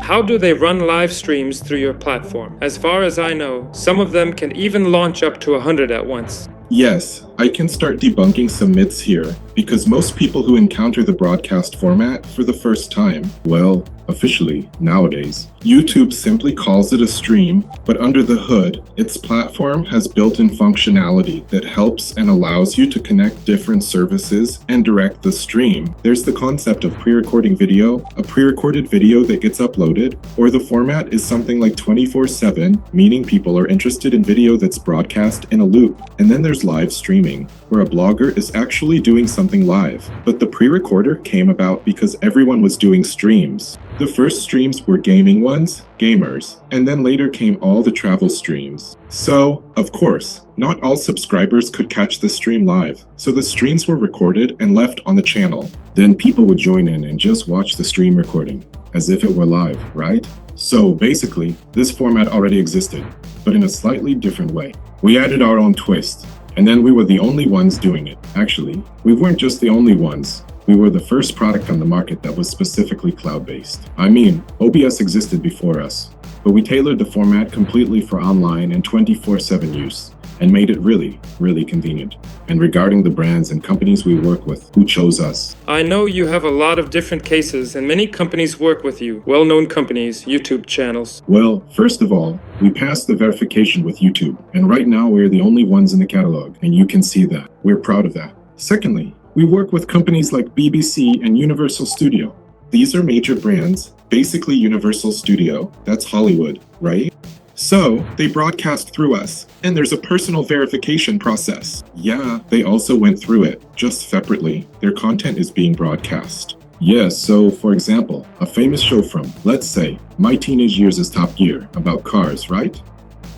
How do they run live streams through your platform? As far as I know, some of them can even launch up to 100 at once. Yes, I can start debunking some myths here, because most people who encounter the broadcast format for the first time, well, officially, nowadays, YouTube simply calls it a stream, but under the hood, its platform has built-in functionality that helps and allows you to connect different services and direct the stream. There's the concept of pre-recording video, a pre-recorded video that gets uploaded, or the format is something like 24/7, meaning people are interested in video that's broadcast in a loop. And then there's live streaming, where a blogger is actually doing something live. But the pre-recorder came about because everyone was doing streams. The first streams were gaming ones, gamers, and then later came all the travel streams. So, of course, not all subscribers could catch the stream live, so the streams were recorded and left on the channel. Then people would join in and just watch the stream recording, as if it were live, right? So basically, this format already existed, but in a slightly different way. We added our own twist, and then we were the only ones doing it. Actually, we weren't just the only ones. We were the first product on the market that was specifically cloud-based. I mean, OBS existed before us, but we tailored the format completely for online and 24/7 use, and made it really, really convenient. And regarding the brands and companies we work with, who chose us? I know you have a lot of different cases, and many companies work with you. Well-known companies, YouTube channels. Well, first of all, we passed the verification with YouTube, and right now we're the only ones in the catalog, and you can see that. We're proud of that. Secondly, we work with companies like BBC and Universal Studio. These are major brands, basically Universal Studio, that's Hollywood, right? So, they broadcast through us, and there's a personal verification process. Yeah, they also went through it, just separately. Their content is being broadcast. Yes, so for example, a famous show from, let's say, my teenage years is Top Gear, about cars, right?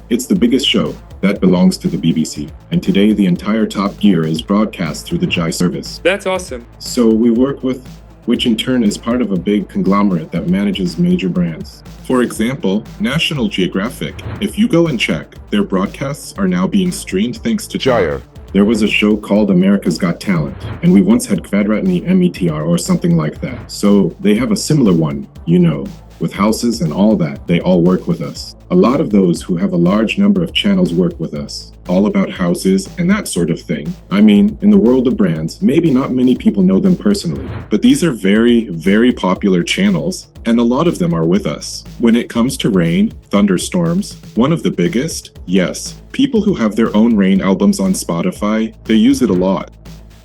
It's the biggest show. That belongs to the BBC, and today the entire Top Gear is broadcast through the Gyre service. That's awesome. So we work with, which in turn is part of a big conglomerate that manages major brands. For example, National Geographic. If you go and check, their broadcasts are now being streamed thanks to Gyre. There was a show called America's Got Talent, and we once had Kvadratny METR or something like that. So they have a similar one, you know, with houses and all that, they all work with us. A lot of those who have a large number of channels work with us, all about houses and that sort of thing. I mean, in the world of brands, maybe not many people know them personally, but these are very, very popular channels, and a lot of them are with us. When it comes to rain, thunderstorms, one of the biggest, yes, people who have their own rain albums on Spotify, they use it a lot.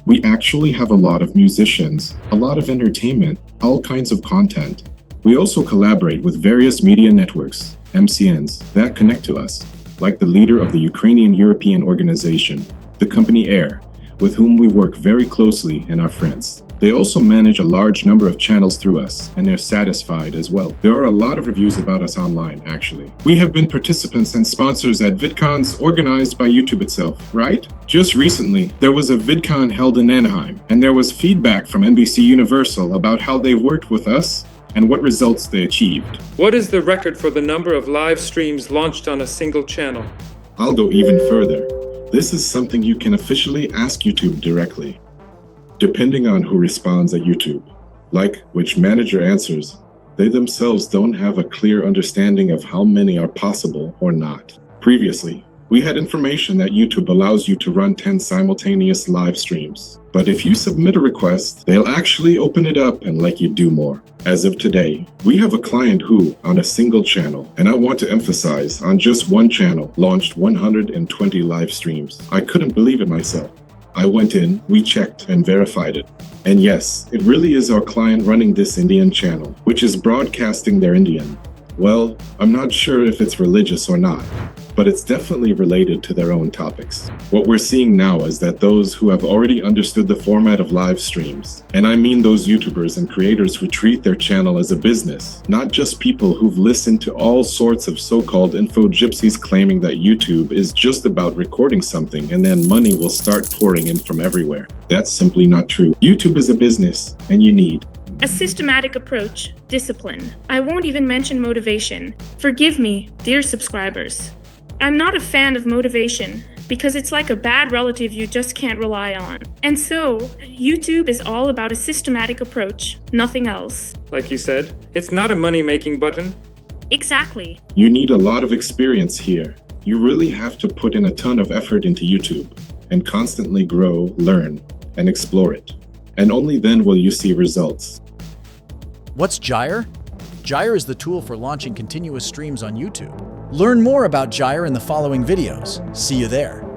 We actually have a lot of musicians, a lot of entertainment, all kinds of content. We also collaborate with various media networks, MCNs, that connect to us, like the leader of the Ukrainian European organization, the company Air, with whom we work very closely and are friends. They also manage a large number of channels through us, and they're satisfied as well. There are a lot of reviews about us online, actually. We have been participants and sponsors at VidCons organized by YouTube itself, right? Just recently, there was a VidCon held in Anaheim, and there was feedback from NBC Universal about how they worked with us and what results they achieved. What is the record for the number of live streams launched on a single channel? I'll go even further. This is something you can officially ask YouTube directly, depending on who responds at YouTube. Like which manager answers, they themselves don't have a clear understanding of how many are possible or not. Previously, we had information that YouTube allows you to run 10 simultaneous live streams. But if you submit a request, they'll actually open it up and let you do more. As of today, we have a client who, on a single channel, and I want to emphasize, on just one channel, launched 120 live streams. I couldn't believe it myself. I went in, we checked, and verified it. And yes, it really is our client running this Indian channel, which is broadcasting their Indian. Well, I'm not sure if it's religious or not, but it's definitely related to their own topics. What we're seeing now is that those who have already understood the format of live streams, and I mean those YouTubers and creators who treat their channel as a business, not just people who've listened to all sorts of so-called info gypsies claiming that YouTube is just about recording something and then money will start pouring in from everywhere. That's simply not true. YouTube is a business, and you need a systematic approach, discipline. I won't even mention motivation. Forgive me, dear subscribers. I'm not a fan of motivation. because it's like a bad relative you just can't rely on. And so, YouTube is all about a systematic approach, nothing else. Like you said, it's not a money-making button. Exactly. You need a lot of experience here. You really have to put in a ton of effort into YouTube and constantly grow, learn, and explore it. And only then will you see results. What's Gyre? Gyre is the tool for launching continuous streams on YouTube. Learn more about Gyre in the following videos. See you there.